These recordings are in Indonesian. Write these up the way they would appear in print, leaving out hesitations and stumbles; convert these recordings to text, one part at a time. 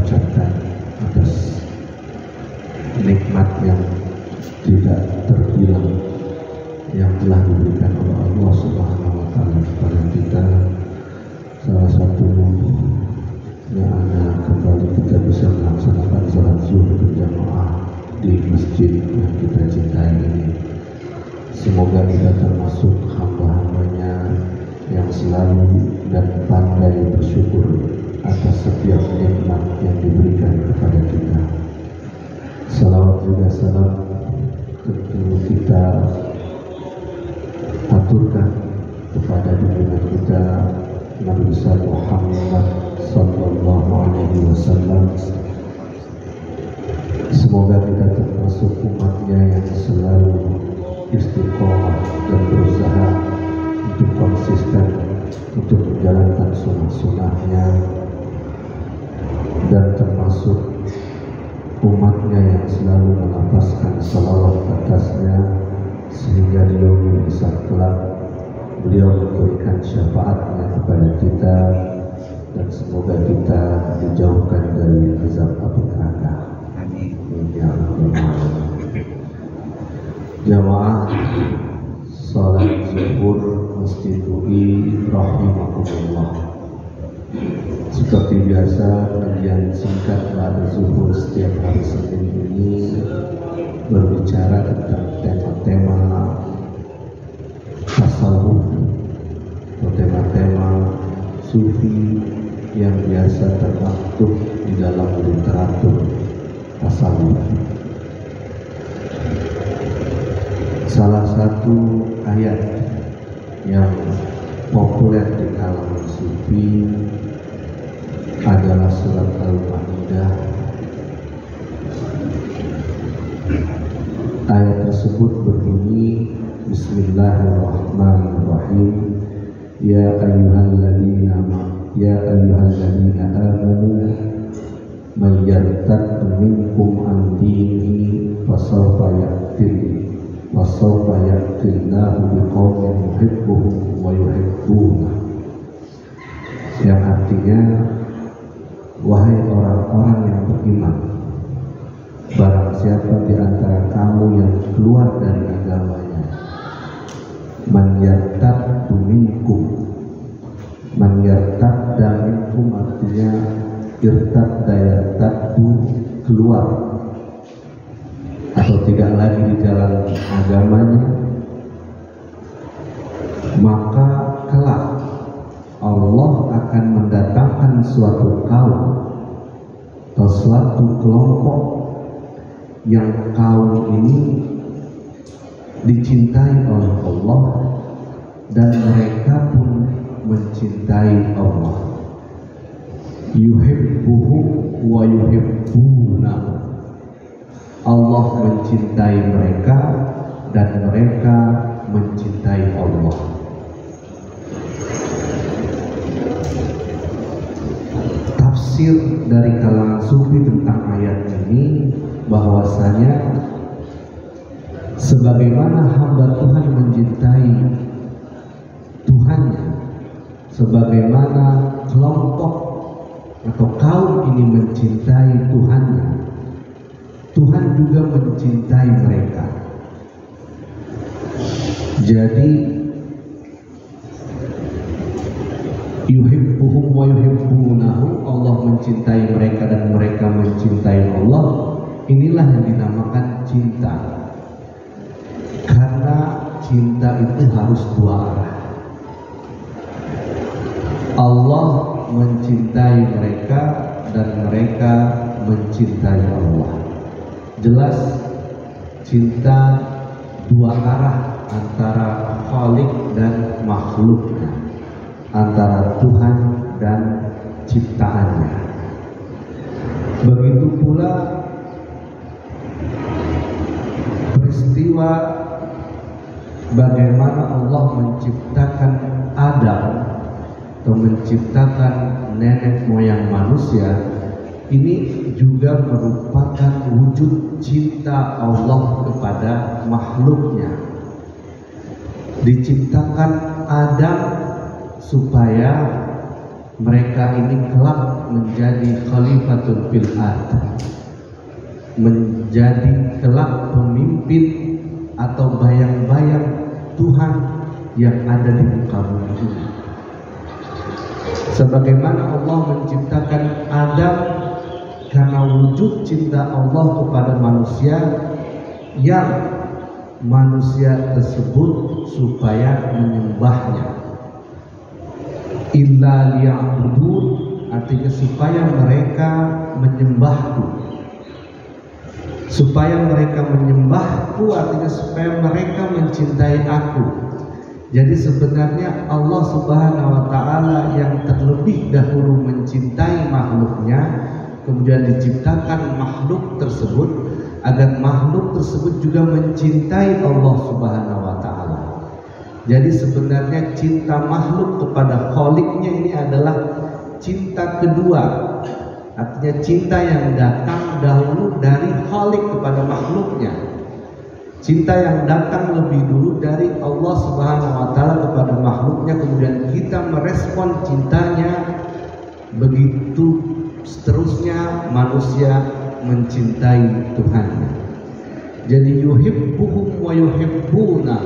ucapkan atas nikmat yang tidak terbilang yang telah diberikan oleh Allah Subhanahu wa Ta'ala kepada kita. Salah satunya kembali kita bisa melaksanakan salat zuhur berjamaah di masjid yang kita cintai ini. Semoga kita termasuk hamba-hambanya yang selalu dan pandai bersyukur atas setiap nikmat yang diberikan kepada kita. Salawat juga salam tentu kita aturkan kepada junjungan kita Nabi besar Muhammad sallallahu alaihi wasallam. Semoga kita termasuk umatnya yang selalu istiqomah dan berusaha untuk konsisten untuk menjalankan sunnah-sunnahnya, dan termasuk umatnya yang selalu melafazkan salawat atasnya sehingga di yaumil hisab kelak beliau memberikan syafaatnya kepada kita, dan semoga kita dijauhkan dari azab api neraka. Amin. Ya Allah. Jamaah salat zuhur Masjid UI rahimakumullah. Seperti biasa, kajian singkat pada zuhur setiap hari Senin ini berbicara tentang tema-tema tasawuf atau tema-tema sufi yang biasa termaktub di dalam literatur tasawuf. Salah satu ayat yang populer di kalangan sufi adalah surat Al-Maidah. Ayat tersebut berbunyi, Bismillahirrahmanirrahim. Ya ayyuhalladzina amanu may yartad minkum an dinihi fasawfa ya'tillahu biqaumin yuhibbuhum wa yuhibbunahu. Yang artinya, wahai orang-orang yang beriman, barang siapa di antara kamu yang keluar dari agamanya, man yartaddu minkum. Man yartadda minkum artinya irtadda yartaddu, keluar atau tidak lagi di jalan agamanya, maka kelak Allah akan mendatangkan suatu kaum atau suatu kelompok yang kaum ini dicintai oleh Allah dan mereka pun mencintai Allah. Yuhibbuhum wa yuhibbunahu. Allah mencintai mereka dan mereka mencintai Allah. Tafsir dari kalangan sufi tentang ayat ini bahwasanya sebagaimana hamba Tuhan mencintai Tuhannya, sebagaimana kelompok atau kaum ini mencintai Tuhannya, Tuhan juga mencintai mereka. Jadi yuhibbuhum wa yuhibbunahu, Allah mencintai mereka dan mereka mencintai Allah. Inilah yang dinamakan cinta. Karena cinta itu harus dua arah. Allah mencintai mereka dan mereka mencintai Allah. Jelas cinta dua arah, antara Khalik dan makhluknya, antara Tuhan dan ciptaannya. Begitu pula peristiwa bagaimana Allah menciptakan Adam atau menciptakan nenek moyang manusia, ini juga merupakan wujud cinta Allah kepada makhluknya. Diciptakan Adam supaya mereka ini kelak menjadi khalifatul fil ard, menjadi kelak pemimpin atau bayang-bayang Tuhan yang ada di muka bumi ini. Sebagaimana Allah menciptakan Adam karena wujud cinta Allah kepada manusia, yang manusia tersebut supaya menyembahnya. Illa liya'budun, artinya supaya mereka menyembahku. Supaya mereka menyembahku artinya supaya mereka mencintai aku. Jadi sebenarnya Allah Subhanahu wa Ta'ala yang terlebih dahulu mencintai makhluknya, kemudian diciptakan makhluk tersebut agar makhluk tersebut juga mencintai Allah Subhanahu wa Ta'ala. Jadi sebenarnya cinta makhluk kepada Kholiknya ini adalah cinta kedua, artinya cinta yang datang dahulu dari Kholik kepada makhluknya. Cinta yang datang lebih dulu dari Allah Subhanahu wa Ta'ala kepada makhluknya, kemudian kita merespon cintanya. Begitu seterusnya manusia mencintai Tuhannya. Jadi yuhibbuhum wa yuhibbuna,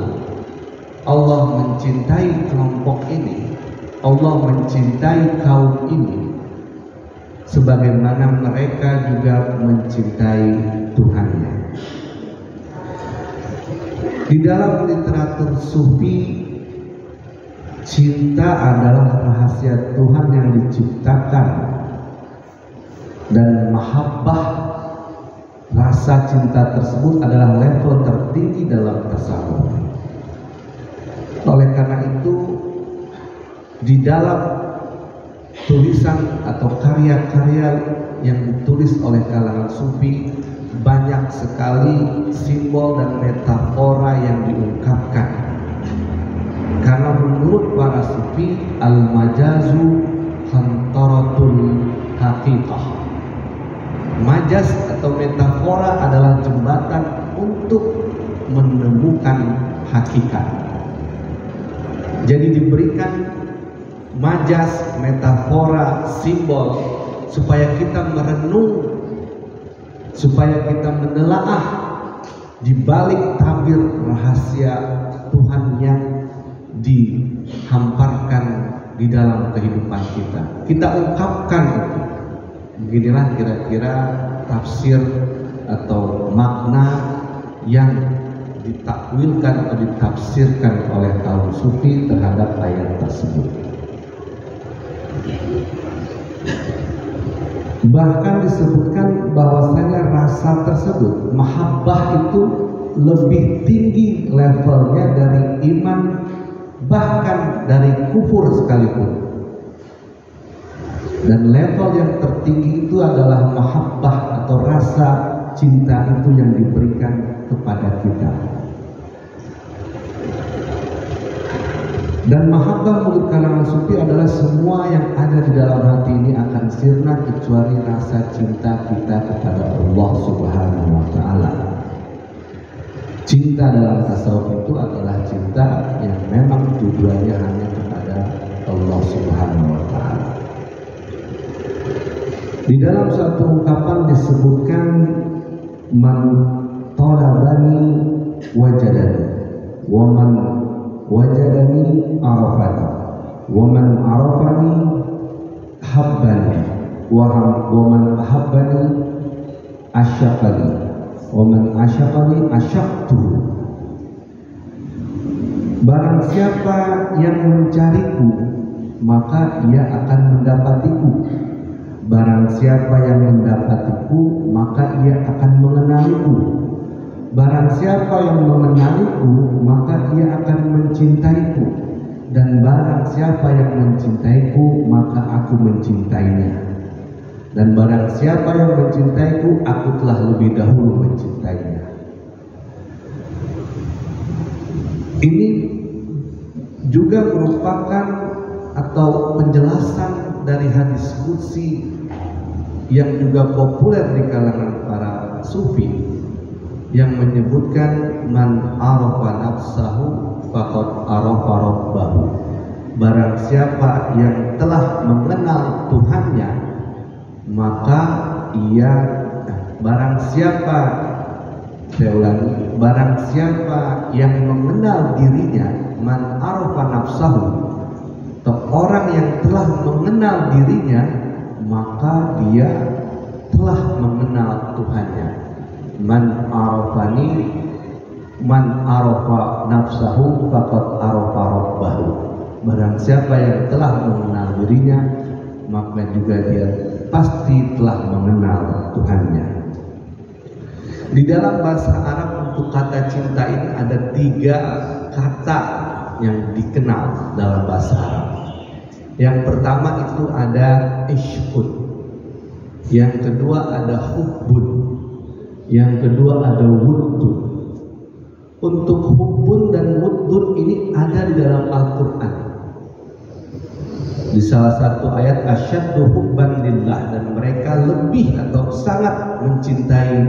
Allah mencintai kelompok ini, Allah mencintai kaum ini, sebagaimana mereka juga mencintai Tuhannya. Di dalam literatur sufi, cinta adalah rahasia Tuhan yang diciptakan, dan mahabbah, rasa cinta tersebut adalah level tertinggi dalam tasawuf. Oleh karena itu, di dalam tulisan atau karya-karya yang ditulis oleh kalangan sufi, banyak sekali simbol dan metafora yang diungkapkan. Karena menurut para sufi, al-majazu hantaratul haqiqah. Majaz atau metafora adalah jembatan untuk menemukan hakikat. Jadi diberikan majaz, metafora, simbol supaya kita merenung, supaya kita menelaah di balik tabir rahasia Tuhan yang dihamparkan di dalam kehidupan kita. Kita ungkapkan itu. Beginilah kira-kira tafsir atau makna yang ditakwilkan atau ditafsirkan oleh kaum sufi terhadap ayat tersebut. Bahkan disebutkan bahwasanya rasa tersebut, mahabbah itu lebih tinggi levelnya dari iman, bahkan dari kufur sekalipun. Dan level yang tertinggi itu adalah mahabbah atau rasa cinta itu yang diberikan kepada kita. Dan mahabbah menurut kalangan sufi adalah semua yang ada di dalam hati ini akan sirna kecuali rasa cinta kita kepada Allah Subhanahu wa Ta'ala. Cinta dalam tasawuf itu adalah cinta yang memang tujuannya hanya kepada Allah Subhanahu wa Ta'ala. Di dalam suatu ungkapan disebutkan, man talabani wajadani, wa man wajadani arafani, wa man arafani habbani, wa man ahabbani asyaqani, wa man asyaqani asyaqtu. Barang siapa yang mencariku, maka ia akan mendapatiku. Barang siapa yang mendapatiku, maka ia akan mengenaliku. Barang siapa yang mengenaliku, maka ia akan mencintaiku. Dan barang siapa yang mencintaiku, maka aku mencintainya. Dan barang siapa yang mencintaiku, aku telah lebih dahulu mencintainya. Ini juga merupakan atau penjelasan dari hadis qudsi yang juga populer di kalangan para sufi, yang menyebutkan man arafa nafsahu faqad arafa rabbahu. barang siapa yang telah mengenal Tuhannya, maka barang siapa yang mengenal dirinya, man arafa nafsahu, atau orang yang telah mengenal dirinya, maka dia telah mengenal Tuhannya. Man arafa nafsahu faqad arafa rabbahu. Barang siapa yang telah mengenal dirinya, maka juga dia pasti telah mengenal Tuhannya. Di dalam bahasa Arab untuk kata cinta ini ada 3 kata yang dikenal dalam bahasa Arab. Yang pertama itu ada ishqun, yang kedua ada hubbun, yang kedua ada wuddun. Untuk hubbun dan wuddun ini ada di dalam Al-Quran. Di salah satu ayat, asyaddu hubban lillah, dan mereka lebih atau sangat mencintai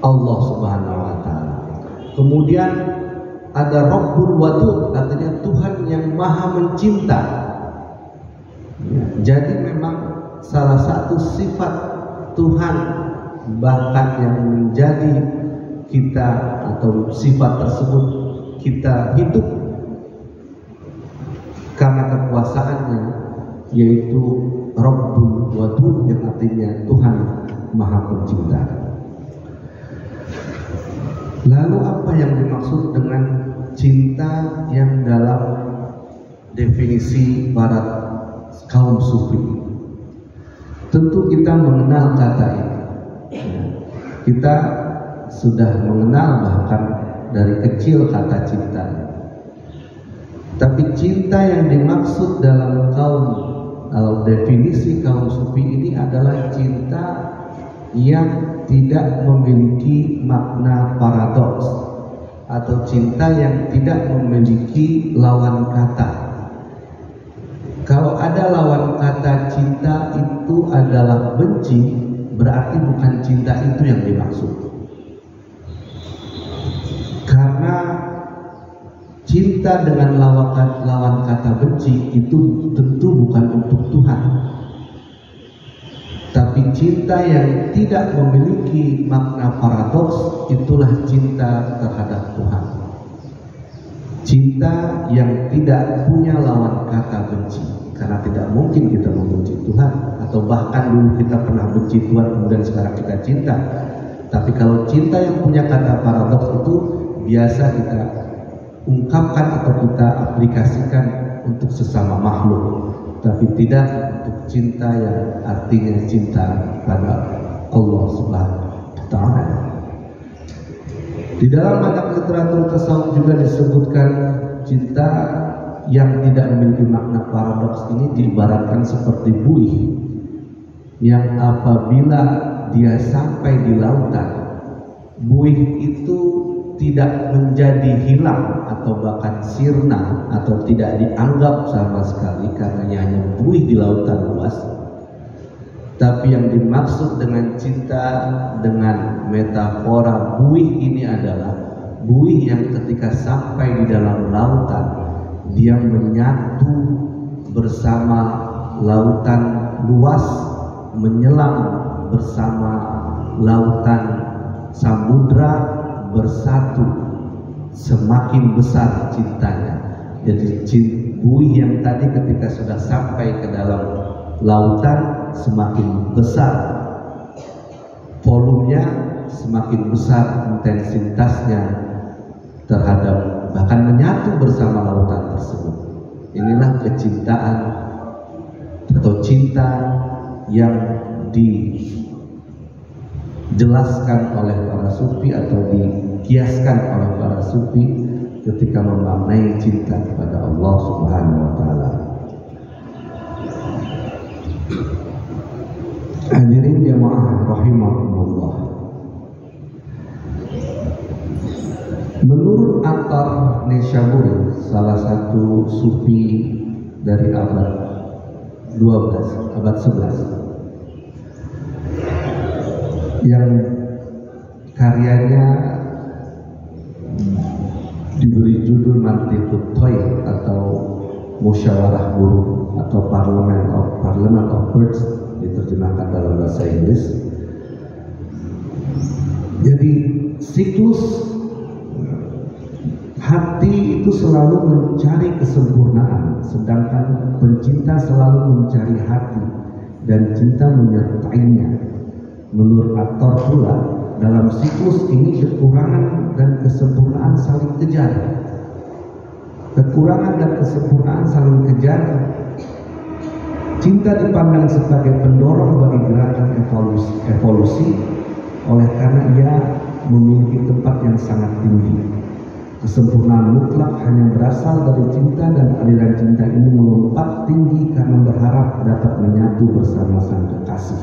Allah Subhanahu wa Ta'ala. Kemudian ada Rabbul Wadud, artinya Tuhan yang maha mencinta. Jadi memang salah satu sifat Tuhan bahkan yang menjadi kita, atau sifat tersebut kita hidup karena kekuasaannya, yaitu Rabbul Wadud, yang artinya Tuhan maha pencinta. Lalu apa yang dimaksud dengan cinta yang dalam definisi para kaum sufi? Tentu kita mengenal kata ini. Kita sudah mengenal bahkan dari kecil kata cinta. Tapi cinta yang dimaksud dalam definisi kaum sufi ini adalah cinta yang tidak memiliki makna paradoks, atau cinta yang tidak memiliki lawan kata. Kalau ada lawan kata cinta itu adalah benci, berarti bukan cinta itu yang dimaksud. Karena cinta dengan lawan kata benci itu tentu bukan untuk Tuhan. Tapi cinta yang tidak memiliki makna paradoks, itulah cinta terhadap Tuhan. Cinta yang tidak punya lawan kata benci, karena tidak mungkin kita membenci Tuhan, atau bahkan dulu kita pernah benci Tuhan kemudian sekarang kita cinta. Tapi kalau cinta yang punya kata paradoks itu biasa kita ungkapkan atau kita aplikasikan untuk sesama makhluk, tapi tidak untuk cinta yang artinya cinta pada Allah Subhanahu wa Ta'ala. Di dalam banyak literatur tasawuf juga disebutkan cinta yang tidak memiliki makna paradoks ini diibaratkan seperti buih yang apabila dia sampai di lautan, buih itu tidak menjadi hilang atau bahkan sirna atau tidak dianggap sama sekali karena hanya buih di lautan luas. Tapi yang dimaksud dengan cinta dengan metafora buih ini adalah buih yang ketika sampai di dalam lautan, dia menyatu bersama lautan luas, menyelam bersama lautan samudra, bersatu, semakin besar cintanya. Jadi buih yang tadi ketika sudah sampai ke dalam lautan, semakin besar volumenya, semakin besar intensitasnya terhadap, bahkan menyatu bersama lautan tersebut. Inilah kecintaan atau cinta yang dijelaskan oleh para sufi atau dikiaskan oleh para sufi ketika memaknai cinta kepada Allah Subhanahu wa Ta'ala. Hadirin jamaah rahimahumullah. Menurut Attar Nishaburi, salah satu sufi dari abad 12, abad 11, yang karyanya diberi judul Mantiqut Thair atau musyawarah burung atau Parliament of Birds diterjemahkan dalam bahasa Inggris. Jadi siklus hati itu selalu mencari kesempurnaan, sedangkan pencinta selalu mencari hati dan cinta menyertainya. Menurut aktor pula, dalam siklus ini kekurangan dan kesempurnaan saling kejar. Kekurangan dan kesempurnaan saling kejar. Cinta dipandang sebagai pendorong bagi gerakan evolusi oleh karena ia memiliki tempat yang sangat tinggi. Kesempurnaan mutlak hanya berasal dari cinta, dan aliran cinta ini melompat tinggi karena berharap dapat menyatu bersama sang kekasih.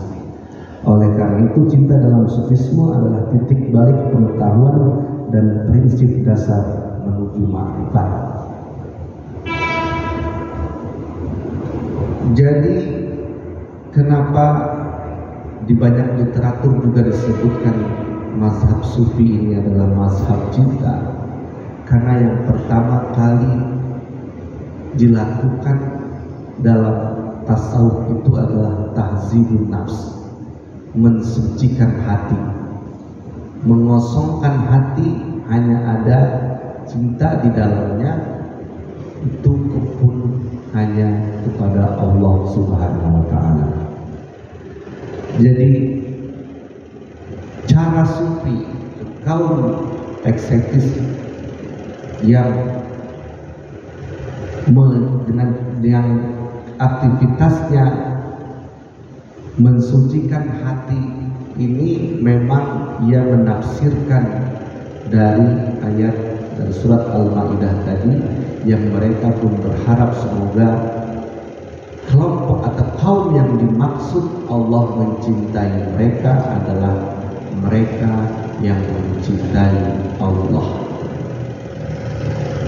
Oleh karena itu, cinta dalam sufisme adalah titik balik pengetahuan dan prinsip dasar menuju makrifat. Jadi, kenapa di banyak literatur juga disebutkan mazhab sufi ini adalah mazhab cinta? Karena yang pertama kali dilakukan dalam tasawuf itu adalah tahzibun nafs, mensucikan hati, mengosongkan hati, hanya ada cinta di dalamnya, itu pun hanya kepada Allah Subhanahu wa Ta'ala. Jadi cara sufi, kaum eksetis yang dengan aktivitasnya mensucikan hati ini, memang ia menafsirkan dari ayat dari surat Al-Maidah tadi, yang mereka pun berharap semoga kelompok atau kaum yang dimaksud Allah mencintai mereka adalah mereka yang mencintai Allah.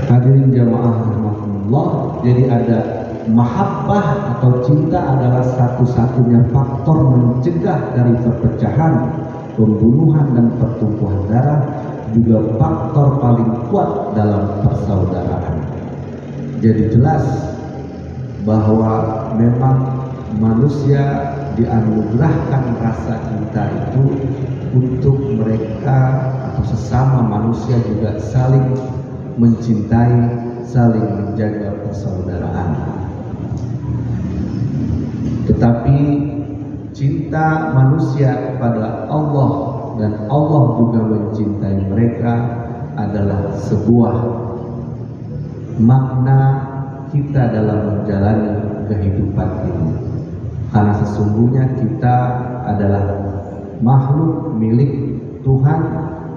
Hadirin jamaah rahmatullah, jadi ada mahabbah atau cinta adalah satu-satunya faktor mencegah dari perpecahan, pembunuhan dan pertumpahan darah, juga faktor paling kuat dalam persaudaraan. Jadi jelas bahwa memang manusia dianugerahkan rasa cinta itu untuk mereka atau sesama manusia juga saling mencintai, saling menjaga persaudaraan. Tetapi cinta manusia kepada Allah dan Allah juga mencintai mereka adalah sebuah makna kita dalam menjalani kehidupan ini. Karena sesungguhnya kita adalah makhluk milik Tuhan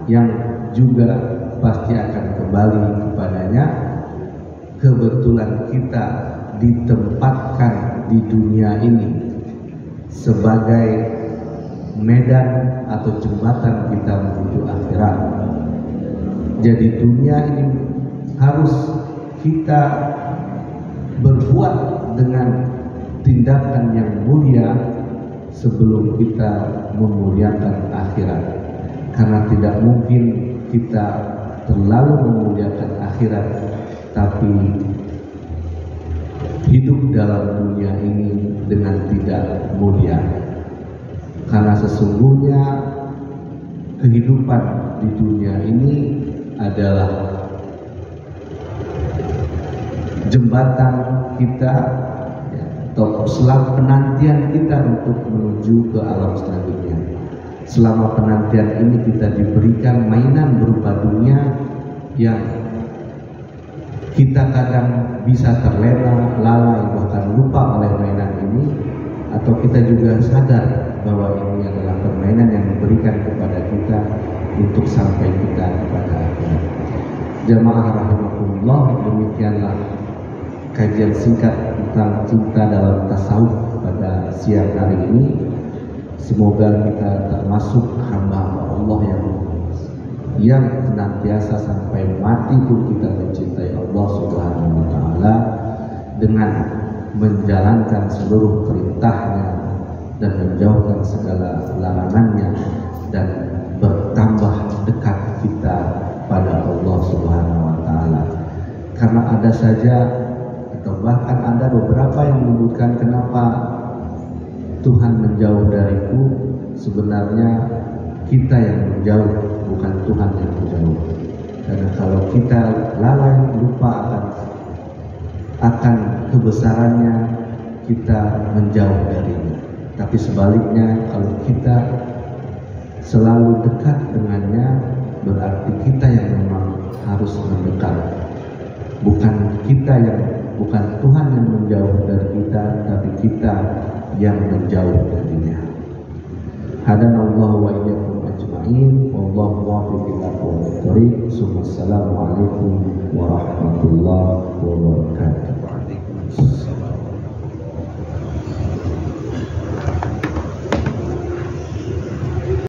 yang juga pasti akan kembali kepadanya. Kebetulan kita ditempatkan di dunia ini sebagai medan atau jembatan kita menuju akhirat. Jadi dunia ini harus kita berbuat dengan tindakan yang mulia sebelum kita memuliakan akhirat. Karena tidak mungkin kita terlalu memuliakan akhirat tapi hidup dalam dunia ini dengan tidak mulia. Karena sesungguhnya kehidupan di dunia ini adalah jembatan kita atau selama penantian kita untuk menuju ke alam selanjutnya. Selama penantian ini kita diberikan mainan berupa dunia yang kita kadang bisa terlena, lalai, bahkan lupa oleh mainan ini, atau kita juga sadar bahwa ini adalah permainan yang diberikan kepada kita untuk sampai kita kepada akhirat. Jamaah rahimakumullah, demikianlah kajian singkat tentang cinta dalam tasawuf pada siang hari ini. Semoga kita termasuk hamba Allah yang senantiasa sampai mati pun kita mencintai Allah Subhanahu wa Ta'ala dengan menjalankan seluruh perintahnya dan menjauhkan segala larangannya, dan bertambah dekat kita pada Allah Subhanahu wa Ta'ala. Karena ada saja atau Bahkan ada beberapa yang menyebutkan kenapa Tuhan menjauh dariku. Sebenarnya kita yang menjauh, bukan Tuhan yang menjauh. Karena kalau kita lalai lupa akan kebesarannya, kita menjauh darinya. Tapi sebaliknya, kalau kita selalu dekat dengannya, berarti kita yang memang harus mendekat. Bukan Tuhan yang menjauh dari kita, tapi kita yang menjauh darinya. Hadanallahu wa iyyakum ajma'in. Wallahu muwaffiq ila aqwamit thoriq. Assalamualaikum warahmatullahi wabarakatuh.